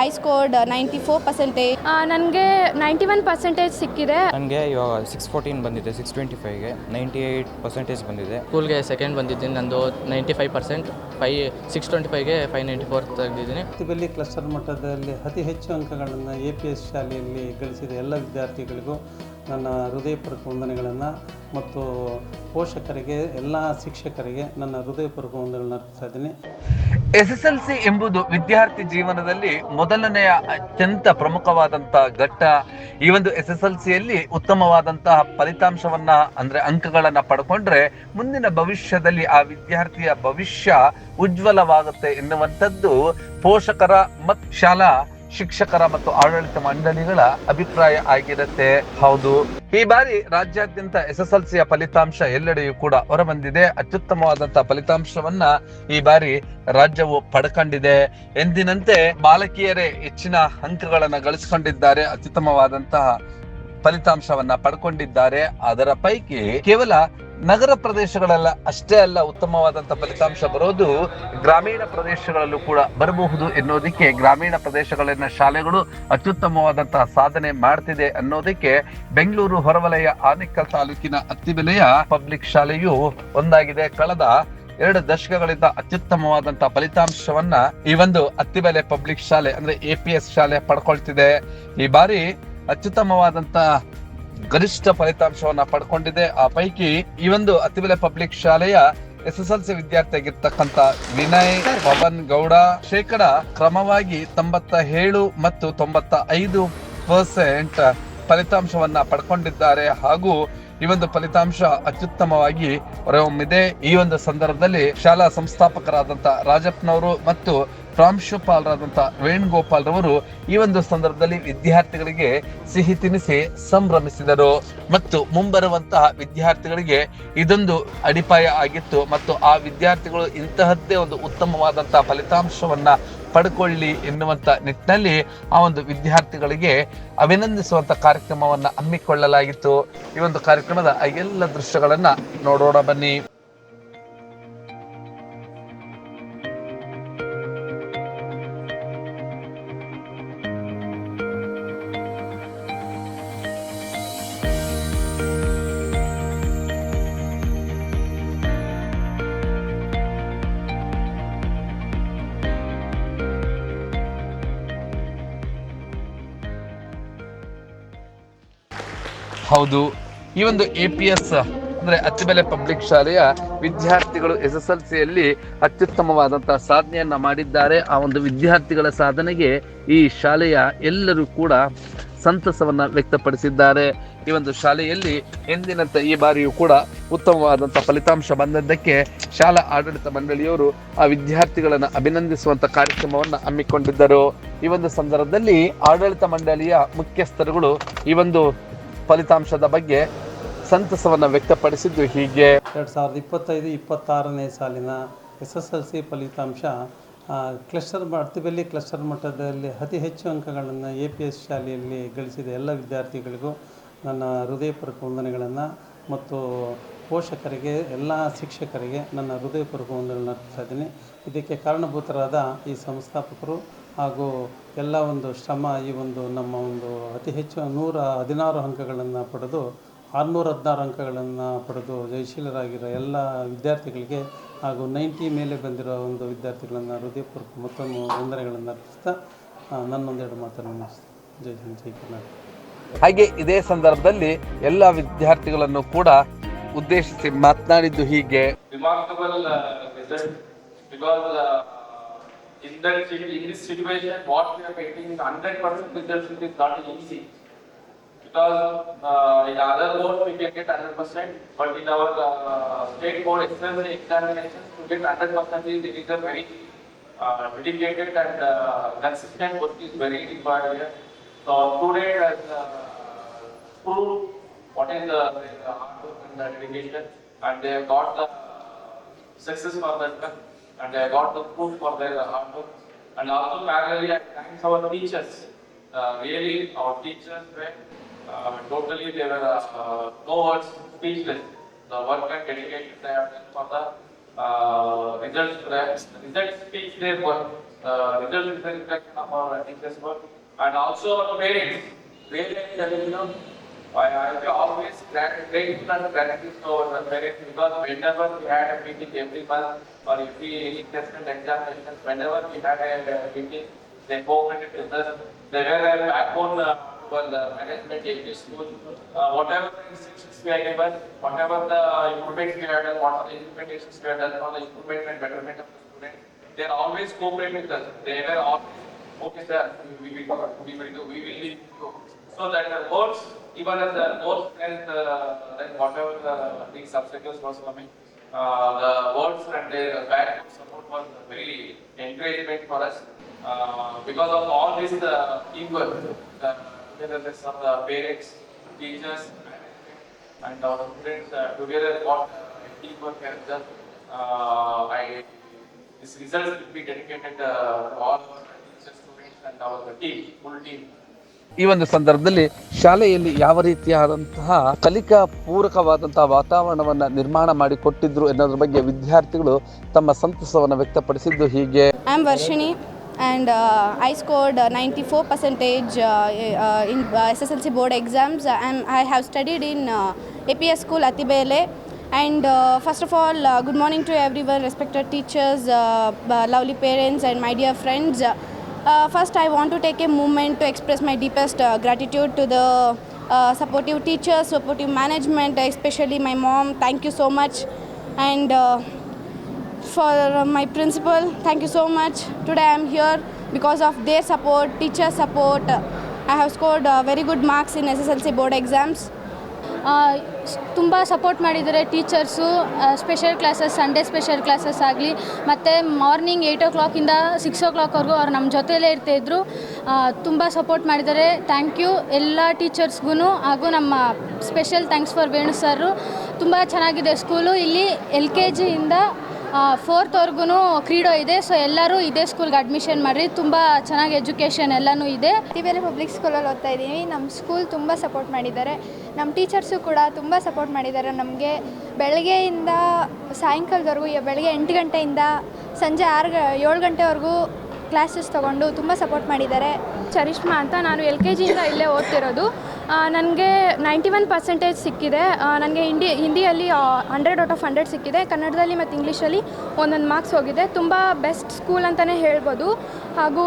I scored 94%. ನನಗೆ 91% ಸಿಕ್ಕಿದೆ. ನನಗೆ ಇವಾಗ 614 ಬಂದಿದೆ, 625ಗೆ 98% ಬಂದಿದೆ. ಸ್ಕೂಲ್ಗೆ ಸೆಕೆಂಡ್ ಬಂದಿದ್ದೀನಿ, ನಂದು 95%, 625ಗೆ 594 ತೆಗೆದಿದ್ದೀನಿ. ಅತ್ತಿಬೆಲೆ ಕ್ಲಸ್ಟರ್ ಮಟ್ಟದಲ್ಲಿ ಅತಿ ಹೆಚ್ಚು ಅಂಕಗಳನ್ನು APS ಶಾಲೆಯಲ್ಲಿ ಗಳಿಸಿದ ಎಲ್ಲ ವಿದ್ಯಾರ್ಥಿಗಳಿಗೂ ನನ್ನ ಹೃದಯಪೂರ್ವಕ ವಂದನೆಗಳನ್ನು ಮತ್ತು ಪೋಷಕರಿಗೆ, ಎಲ್ಲ ಶಿಕ್ಷಕರಿಗೆ ನನ್ನ ಹೃದಯಪೂರ್ವಕ ವಂದನೆಗಳನ್ನು ಅರ್ಪಿಸ್ತಾ ಇದ್ದೀನಿ. SSLC ಎಂಬುದು ವಿದ್ಯಾರ್ಥಿ ಜೀವನದಲ್ಲಿ ಮೊದಲನೆಯ ಅತ್ಯಂತ ಪ್ರಮುಖವಾದಂಥ ಘಟ್ಟ. ಈ ಒಂದು SSLCಯಲ್ಲಿ ಉತ್ತಮವಾದಂತಹ ಫಲಿತಾಂಶವನ್ನ ಅಂದ್ರೆ ಅಂಕಗಳನ್ನ ಪಡ್ಕೊಂಡ್ರೆ ಮುಂದಿನ ಭವಿಷ್ಯದಲ್ಲಿ ಆ ವಿದ್ಯಾರ್ಥಿಯ ಭವಿಷ್ಯ ಉಜ್ವಲವಾಗುತ್ತೆ ಎನ್ನುವಂಥದ್ದು ಪೋಷಕರ ಮತ್ತು ಶಾಲಾ ಶಿಕ್ಷಕರ ಮತ್ತು ಆಡಳಿತ ಮಂಡಳಿಗಳ ಅಭಿಪ್ರಾಯ ಆಗಿರುತ್ತೆ. ಹೌದು, ಈ ಬಾರಿ ರಾಜ್ಯಾದ್ಯಂತ SSLCಯ ಫಲಿತಾಂಶ ಎಲ್ಲೆಡೆಯೂ ಕೂಡ ಹೊರಬಂದಿದೆ. ಅತ್ಯುತ್ತಮವಾದಂತಹ ಫಲಿತಾಂಶವನ್ನ ಈ ಬಾರಿ ರಾಜ್ಯವು ಪಡ್ಕೊಂಡಿದೆ. ಎಂದಿನಂತೆ ಬಾಲಕಿಯರೇ ಹೆಚ್ಚಿನ ಅಂಕಗಳನ್ನ ಗಳಿಸಿಕೊಂಡಿದ್ದಾರೆ, ಅತ್ಯುತ್ತಮವಾದಂತಹ ಫಲಿತಾಂಶವನ್ನ ಪಡ್ಕೊಂಡಿದ್ದಾರೆ. ಅದರ ಪೈಕಿ ಕೇವಲ ನಗರ ಪ್ರದೇಶಗಳೆಲ್ಲ ಅಷ್ಟೇ ಅಲ್ಲ ಉತ್ತಮವಾದಂತಹ ಫಲಿತಾಂಶ ಬರೋದು, ಗ್ರಾಮೀಣ ಪ್ರದೇಶಗಳಲ್ಲೂ ಕೂಡ ಬರಬಹುದು ಎನ್ನುವುದಕ್ಕೆ, ಗ್ರಾಮೀಣ ಪ್ರದೇಶಗಳನ್ನ ಶಾಲೆಗಳು ಅತ್ಯುತ್ತಮವಾದಂತಹ ಸಾಧನೆ ಮಾಡ್ತಿದೆ ಅನ್ನೋದಕ್ಕೆ ಬೆಂಗಳೂರು ಹೊರವಲಯ ಆನೇಕಲ್ ತಾಲೂಕಿನ ಅತ್ತಿಬೆಲೆಯ ಪಬ್ಲಿಕ್ ಶಾಲೆಯು ಒಂದಾಗಿದೆ. ಕಳೆದ 2 ದಶಕಗಳಿಂದ ಅತ್ಯುತ್ತಮವಾದಂತಹ ಫಲಿತಾಂಶವನ್ನ ಈ ಒಂದು ಅತ್ತಿಬೆಲೆ ಪಬ್ಲಿಕ್ ಶಾಲೆ ಅಂದ್ರೆ APS ಶಾಲೆ ಪಡ್ಕೊಳ್ತಿದೆ. ಈ ಬಾರಿ ಅತ್ಯುತ್ತಮವಾದಂತಹ ಗರಿಷ್ಠ ಫಲಿತಾಂಶವನ್ನ ಪಡ್ಕೊಂಡಿದೆ. ಆ ಪೈಕಿ ಈ ಒಂದು ಅತ್ತಿಬೆಲೆ ಪಬ್ಲಿಕ್ ಶಾಲೆಯ SSLC ವಿದ್ಯಾರ್ಥಿಯಾಗಿರ್ತಕ್ಕಂಥ ವಿನಯ್ ಪವನ್ ಗೌಡ ಕ್ರಮವಾಗಿ 97 ಮತ್ತು 95% ಫಲಿತಾಂಶವನ್ನ ಪಡ್ಕೊಂಡಿದ್ದಾರೆ. ಹಾಗೂ ಈ ಒಂದು ಫಲಿತಾಂಶ ಅತ್ಯುತ್ತಮವಾಗಿ ಹೊರಹೊಮ್ಮಿದೆ. ಈ ಒಂದು ಸಂದರ್ಭದಲ್ಲಿ ಶಾಲಾ ಸಂಸ್ಥಾಪಕರಾದಂಥ ರಾಜಪ್ಪನವರು ಮತ್ತು ಪ್ರಾಂಶುಪಾಲರಾದಂಥ ವೇಣುಗೋಪಾಲ್ ರವರು ಈ ಒಂದು ಸಂದರ್ಭದಲ್ಲಿ ವಿದ್ಯಾರ್ಥಿಗಳಿಗೆ ಸಿಹಿ ತಿನಿಸಿ ಸಂಭ್ರಮಿಸಿದರು ಮತ್ತು ಮುಂಬರುವಂತಹ ವಿದ್ಯಾರ್ಥಿಗಳಿಗೆ ಇದೊಂದು ಅಡಿಪಾಯ ಆಗಿತ್ತು ಮತ್ತು ಆ ವಿದ್ಯಾರ್ಥಿಗಳು ಇಂತಹದ್ದೇ ಒಂದು ಉತ್ತಮವಾದಂತಹ ಫಲಿತಾಂಶವನ್ನ ಪಡ್ಕೊಳ್ಳಿ ಎನ್ನುವಂತ ನಿಟ್ಟಿನಲ್ಲಿ ಆ ಒಂದು ವಿದ್ಯಾರ್ಥಿಗಳಿಗೆ ಅಭಿನಂದಿಸುವಂತ ಕಾರ್ಯಕ್ರಮವನ್ನ ಹಮ್ಮಿಕೊಳ್ಳಲಾಗಿತ್ತು. ಈ ಒಂದು ಕಾರ್ಯಕ್ರಮದ ಎಲ್ಲ ದೃಶ್ಯಗಳನ್ನ ನೋಡೋಣ ಬನ್ನಿ. ಹೌದು, ಈ ಒಂದು APS ಅಂದ್ರೆ ಅತ್ತಿಬೆಲೆ ಪಬ್ಲಿಕ್ ಶಾಲೆಯ ವಿದ್ಯಾರ್ಥಿಗಳು SSLCಯಲ್ಲಿ ಅತ್ಯುತ್ತಮವಾದಂತಹ ಸಾಧನೆಯನ್ನ ಮಾಡಿದ್ದಾರೆ. ಆ ಒಂದು ವಿದ್ಯಾರ್ಥಿಗಳ ಸಾಧನೆಗೆ ಈ ಶಾಲೆಯ ಎಲ್ಲರೂ ಕೂಡ ಸಂತಸವನ್ನ ವ್ಯಕ್ತಪಡಿಸಿದ್ದಾರೆ. ಈ ಒಂದು ಶಾಲೆಯಲ್ಲಿ ಎಂದಿನಂತೆ ಈ ಬಾರಿಯೂ ಕೂಡ ಉತ್ತಮವಾದಂತಹ ಫಲಿತಾಂಶ ಬಂದದ್ದಕ್ಕೆ ಶಾಲಾ ಆಡಳಿತ ಮಂಡಳಿಯವರು ಆ ವಿದ್ಯಾರ್ಥಿಗಳನ್ನ ಅಭಿನಂದಿಸುವಂತ ಕಾರ್ಯಕ್ರಮವನ್ನ ಹಮ್ಮಿಕೊಂಡಿದ್ದರು. ಈ ಒಂದು ಸಂದರ್ಭದಲ್ಲಿ ಆಡಳಿತ ಮಂಡಳಿಯ ಮುಖ್ಯಸ್ಥರುಗಳು ಈ ಒಂದು ಫಲಿತಾಂಶದ ಬಗ್ಗೆ ಸಂತಸವನ್ನ ವ್ಯಕ್ತಪಡಿಸಿದ್ದು ಹೀಗೆ. 2025-26ನೇ ಸಾಲಿನ SSLC ಫಲಿತಾಂಶ ಅತ್ತಿಬೆಲೆ ಕ್ಲಸ್ಟರ್ ಮಟ್ಟದಲ್ಲಿ ಅತಿ ಹೆಚ್ಚು ಅಂಕಗಳನ್ನು APS ಶಾಲೆಯಲ್ಲಿ ಗಳಿಸಿದ ಎಲ್ಲ ವಿದ್ಯಾರ್ಥಿಗಳಿಗೂ ನನ್ನ ಹೃದಯಪೂರ್ವಕ ವಂದನೆಗಳನ್ನು ಮತ್ತು ಪೋಷಕರಿಗೆ, ಎಲ್ಲ ಶಿಕ್ಷಕರಿಗೆ ನನ್ನ ಹೃದಯಪೂರ್ವಕ ವಂದನೆಗಳನ್ನು ಅರ್ಪಿಸ್ತಾ ಇದ್ದೀನಿ. ಇದಕ್ಕೆ ಕಾರಣಭೂತರಾದ ಈ ಸಂಸ್ಥಾಪಕರು ಹಾಗೂ ಎಲ್ಲ ಒಂದು ಶ್ರಮ, ಈ ಒಂದು ನಮ್ಮ ಒಂದು ಅತಿ ಹೆಚ್ಚು 116 ಅಂಕಗಳನ್ನು ಪಡೆದು 616 ಅಂಕಗಳನ್ನು ಪಡೆದು ಜಯಶೀಲರಾಗಿರೋ ಎಲ್ಲ ವಿದ್ಯಾರ್ಥಿಗಳಿಗೆ ಹಾಗೂ 90 ಮೇಲೆ ಬಂದಿರೋ ಒಂದು ವಿದ್ಯಾರ್ಥಿಗಳನ್ನು ಹೃದಯಪೂರ್ವಕ ಮತ್ತೊಂದು ವಂದನೆಗಳನ್ನು ಅರ್ಪಿಸ್ತಾ ನನ್ನೊಂದೆರಡು ಮಾತನ್ನು ಜೈ ಹಿಂದ್, ಜೈ ಕರ್ನಾಟಕ. ಹಾಗೆ ಇದೇ ಸಂದರ್ಭದಲ್ಲಿ ಎಲ್ಲ ವಿದ್ಯಾರ್ಥಿಗಳನ್ನು ಕೂಡ ಉದ್ದೇಶಿಸಿ ಮಾತನಾಡಿದ್ದು ಹೀಗೆ. In this situation, what we are getting 100% results is not easy. Because in other boards we can get 100%, but in our state board examinations to get 100% is a very dedicated and consistent work is very required here. So today has proved what is the hard work and the dedication, and they have got the success for that. And I got the proof for their hard work. And also parallelly, I thank our teachers. Really, our teachers were totally, they were no words, speechless. The work and dedication they have done for the results speech their work. result is the reflection of our teachers' work and also our parents. Really, I always grateful and gratitude to our parents because whenever we had a meeting every month or every test and examinations, whenever we had a meeting, they cooperated with us. They were a backbone for the management of the school. Whatever the instructions we are given, whatever the improvements we have done, whatever the implementations we have done for the improvement and betterment of the students, they are always cooperating with us. They were always, okay sir, we will lead you. So that the words, even as the more strength than whatever these obstacles was coming, the words and their back support was very encouragement for us. Because of all this teamwork, togetherness of the parents, teachers, and our students together, what teamwork has done. This results will be dedicated to all our teachers, students, and our team, full team. ಈ ಒಂದು ಸಂದರ್ಭದಲ್ಲಿ ಶಾಲೆಯಲ್ಲಿ ಯಾವ ರೀತಿಯಾದಂತಹ ಕಲಿಕಾ ಪೂರಕವಾದಂತಹ ವಾತಾವರಣವನ್ನು ನಿರ್ಮಾಣ ಮಾಡಿಕೊಟ್ಟಿದ್ರು ಎನ್ನುವುದರ ಬಗ್ಗೆ ವಿದ್ಯಾರ್ಥಿಗಳು ತಮ್ಮ ಸಂತಸವನ್ನು ವ್ಯಕ್ತಪಡಿಸಿದ್ದು ಹೀಗೆ. I am Varshini and I scored 94% in SSLC board exams and I have studied in APS school Atibele. And first of all, good morning to everyone, respected teachers, lovely parents and my dear friends. First, I want to take a moment to express my deepest gratitude to the supportive teachers, supportive management, especially my mom. Thank you so much. And for my principal, thank you so much. Today I am here because of their support, teacher support. I have scored very good marks in SSLC board exams. ತುಂಬ support ಮಾಡಿದ್ದಾರೆ teachers, special classes, Sunday special classes ಆಗಲಿ, ಮತ್ತು morning 8 o'clock-ಇಂದ 6 o'clock-ವರೆಗೂ ಅವ್ರು ನಮ್ಮ ಜೊತೆಯಲ್ಲೇ ಇರ್ತಾಯಿದ್ರು. ತುಂಬ support ಮಾಡಿದ್ದಾರೆ. Thank you ಎಲ್ಲ ಟೀಚರ್ಸ್ಗೂ. ಹಾಗೂ ನಮ್ಮ ಸ್ಪೆಷಲ್ ಥ್ಯಾಂಕ್ಸ್ ಫಾರ್ ವೇಣು ಸರು. ತುಂಬ ಚೆನ್ನಾಗಿದೆ ಸ್ಕೂಲು. ಇಲ್ಲಿ LKG-ಇಂದ 4th ಕ್ರೀಡೋ ಇದೆ. ಸೊ ಎಲ್ಲರೂ ಇದೇ ಸ್ಕೂಲ್ಗೆ ಅಡ್ಮಿಷನ್ ಮಾಡಿರಿ. ತುಂಬ ಚೆನ್ನಾಗಿ ಎಜುಕೇಷನ್ ಎಲ್ಲನೂ ಇದೆ. ಬೇರೆ ಪಬ್ಲಿಕ್ ಸ್ಕೂಲಲ್ಲಿ ಓದ್ತಾ ಇದ್ದೀನಿ. ನಮ್ಮ ಸ್ಕೂಲ್ ತುಂಬ ಸಪೋರ್ಟ್ ಮಾಡಿದ್ದಾರೆ. ನಮ್ಮ ಟೀಚರ್ಸು ಕೂಡ ತುಂಬ ಸಪೋರ್ಟ್ ಮಾಡಿದ್ದಾರೆ ನಮಗೆ. ಬೆಳಗ್ಗೆಯಿಂದ ಸಾಯಂಕಾಲದವರೆಗೂ, ಬೆಳಗ್ಗೆ 8 ಗಂಟೆಯಿಂದ ಸಂಜೆ 7 ಗಂಟೆವರೆಗೂ ಕ್ಲಾಸಸ್ ತೊಗೊಂಡು ತುಂಬ ಸಪೋರ್ಟ್ ಮಾಡಿದ್ದಾರೆ. ಚರಿಷ್ಮಾ ಅಂತ, ನಾನು LKG-ಇಂದ ಇಲ್ಲೇ ಓದ್ತಿರೋದು. ನನಗೆ 91% ಸಿಕ್ಕಿದೆ. ನನಗೆ ಹಿಂದಿಯಲ್ಲಿ 100 out of 100 ಸಿಕ್ಕಿದೆ. ಕನ್ನಡದಲ್ಲಿ ಮತ್ತು ಇಂಗ್ಲೀಷಲ್ಲಿ ಒಂದೊಂದು ಮಾರ್ಕ್ಸ್ ಹೋಗಿದೆ. ತುಂಬ ಬೆಸ್ಟ್ ಸ್ಕೂಲ್ ಅಂತಲೇ ಹೇಳ್ಬೋದು. ಹಾಗೂ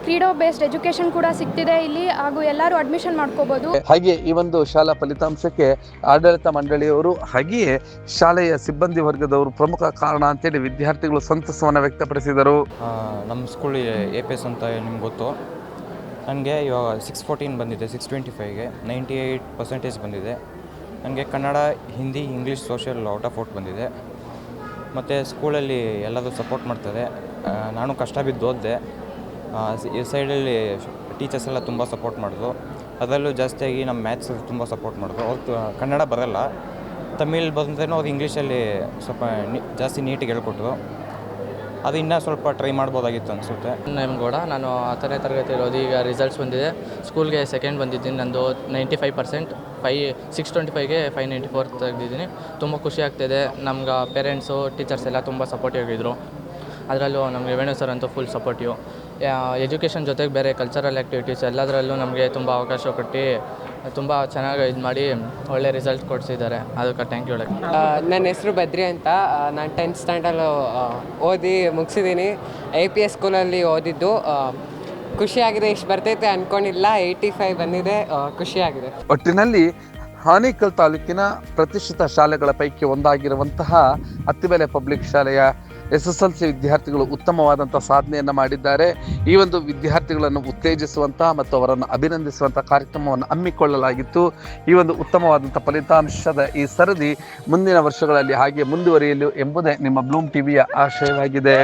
ಕ್ರೀಡೋ ಬೇಸ್ಡ್ ಎಜುಕೇಷನ್ ಕೂಡ ಸಿಗ್ತಿದೆ ಇಲ್ಲಿ, ಹಾಗೂ ಎಲ್ಲರೂ ಅಡ್ಮಿಷನ್ ಮಾಡ್ಕೋಬೋದು. ಹಾಗೆ ಈ ಒಂದು ಶಾಲಾ ಫಲಿತಾಂಶಕ್ಕೆ ಆಡಳಿತ ಮಂಡಳಿಯವರು ಹಾಗೆಯೇ ಶಾಲೆಯ ಸಿಬ್ಬಂದಿ ವರ್ಗದವರು ಪ್ರಮುಖ ಕಾರಣ ಅಂತೇಳಿ ವಿದ್ಯಾರ್ಥಿಗಳು ಸಂತಸವನ್ನು ವ್ಯಕ್ತಪಡಿಸಿದರು. ನಮ್ಮ ಸ್ಕೂಲ್ APS ಅಂತ ನಿಮ್ಗೆ ಗೊತ್ತು. ನನಗೆ ಇವಾಗ 614 ಬಂದಿದೆ, 625ಗೆ 98% ಬಂದಿದೆ. ನನಗೆ Kannada, Hindi, English, social out of out ಬಂದಿದೆ. ಮತ್ತು ಸ್ಕೂಲಲ್ಲಿ ಎಲ್ಲದೂ ಸಪೋರ್ಟ್ ಮಾಡ್ತಾರೆ. ನಾನು ಕಷ್ಟ ಬಿದ್ದು ಓದಿದೆ. ಈ ಸೈಡಲ್ಲಿ ಟೀಚರ್ಸ್ ಎಲ್ಲ ತುಂಬ ಸಪೋರ್ಟ್ ಮಾಡಿದ್ರು. ಅದರಲ್ಲೂ ಜಾಸ್ತಿಯಾಗಿ ನಮ್ಮ ಮ್ಯಾಥ್ಸ್ ತುಂಬ ಸಪೋರ್ಟ್ ಮಾಡಿದ್ರು. ಅವ್ರು ಕನ್ನಡ ಬರೋಲ್ಲ, ತಮಿಳ್ ಬಂದ್ರೂ ಅವ್ರು ಇಂಗ್ಲೀಷಲ್ಲಿ ಸ್ವಲ್ಪ ಜಾಸ್ತಿ ನೀಟಾಗಿ ಹೇಳ್ಕೊಟ್ರು. ಅದು ಇನ್ನೂ ಸ್ವಲ್ಪ ಟ್ರೈ ಮಾಡ್ಬೋದಾಗಿತ್ತು ಅನಿಸುತ್ತೆ. ನೇಮಗೌಡ, ನಾನು 10ನೇ ತರಗತಿ ಇರೋದು. ಈಗ ರಿಸಲ್ಟ್ಸ್ ಬಂದಿದೆ. ಸ್ಕೂಲ್ಗೆ ಸೆಕೆಂಡ್ ಬಂದಿದ್ದೀನಿ. ನಂದು 95%, 625ಗೆ 594 ತೆಗೆದಿದ್ದೀನಿ. ತುಂಬ ಖುಷಿ ಆಗ್ತಿದೆ. ನಮ್ಗೆ ಪೇರೆಂಟ್ಸು, ಟೀಚರ್ಸ್ ಎಲ್ಲ ತುಂಬ ಸಪೋರ್ಟಿವ್ ಆಗಿದ್ದರು. ಅದರಲ್ಲೂ ನಮಗೆ ವೇಣು ಸರ್ ಅಂತೂ ಫುಲ್ ಸಪೋರ್ಟಿವ್. ಎಜುಕೇಷನ್ ಜೊತೆಗೆ ಬೇರೆ ಕಲ್ಚರಲ್ ಆ್ಯಕ್ಟಿವಿಟೀಸ್ ಎಲ್ಲದರಲ್ಲೂ ನಮಗೆ ತುಂಬ ಅವಕಾಶ ಕೊಟ್ಟು ತುಂಬ ಚೆನ್ನಾಗಿ ಇದು ಮಾಡಿ ಒಳ್ಳೆ ರಿಸಲ್ಟ್ ಕೊಡಿಸಿದ್ದಾರೆ. ಅದಕ್ಕೆ ಥ್ಯಾಂಕ್ ಯು ಹೇಳಕ್ಕೆ. ನನ್ನ ಹೆಸರು ಬದ್ರಿ ಅಂತ. ನಾನು 10th ಸ್ಟ್ಯಾಂಡರ್ಡು ಓದಿ ಮುಗಿಸಿದ್ದೀನಿ. APS ಸ್ಕೂಲಲ್ಲಿ ಓದಿದ್ದು. ಖುಷಿಯಾಗಿದೆ. ಇಷ್ಟು ಬರ್ತೈತೆ ಅಂದ್ಕೊಂಡಿಲ್ಲ. 85 ಬಂದಿದೆ. ಖುಷಿಯಾಗಿದೆ. ಒಟ್ಟಿನಲ್ಲಿ ಆನೇಕಲ್ ತಾಲೂಕಿನ ಪ್ರತಿಷ್ಠಿತ ಶಾಲೆಗಳ ಪೈಕಿ ಒಂದಾಗಿರುವಂತಹ ಅತ್ತಿಬೆಲೆ ಪಬ್ಲಿಕ್ ಶಾಲೆಯ SSLC ವಿದ್ಯಾರ್ಥಿಗಳು ಉತ್ತಮವಾದಂಥ ಸಾಧನೆಯನ್ನು ಮಾಡಿದ್ದಾರೆ. ಈ ಒಂದು ವಿದ್ಯಾರ್ಥಿಗಳನ್ನು ಉತ್ತೇಜಿಸುವಂಥ ಮತ್ತು ಅವರನ್ನು ಅಭಿನಂದಿಸುವಂಥ ಕಾರ್ಯಕ್ರಮವನ್ನು ಹಮ್ಮಿಕೊಳ್ಳಲಾಗಿತ್ತು. ಈ ಒಂದು ಉತ್ತಮವಾದಂಥ ಫಲಿತಾಂಶದ ಈ ಸರದಿ ಮುಂದಿನ ವರ್ಷಗಳಲ್ಲಿ ಹಾಗೆ ಮುಂದುವರಿಯಲು ಎಂಬುದೇ ನಿಮ್ಮ ಬ್ಲೂಮ್ ಟಿವಿಯ ಆಶಯವಾಗಿದೆ.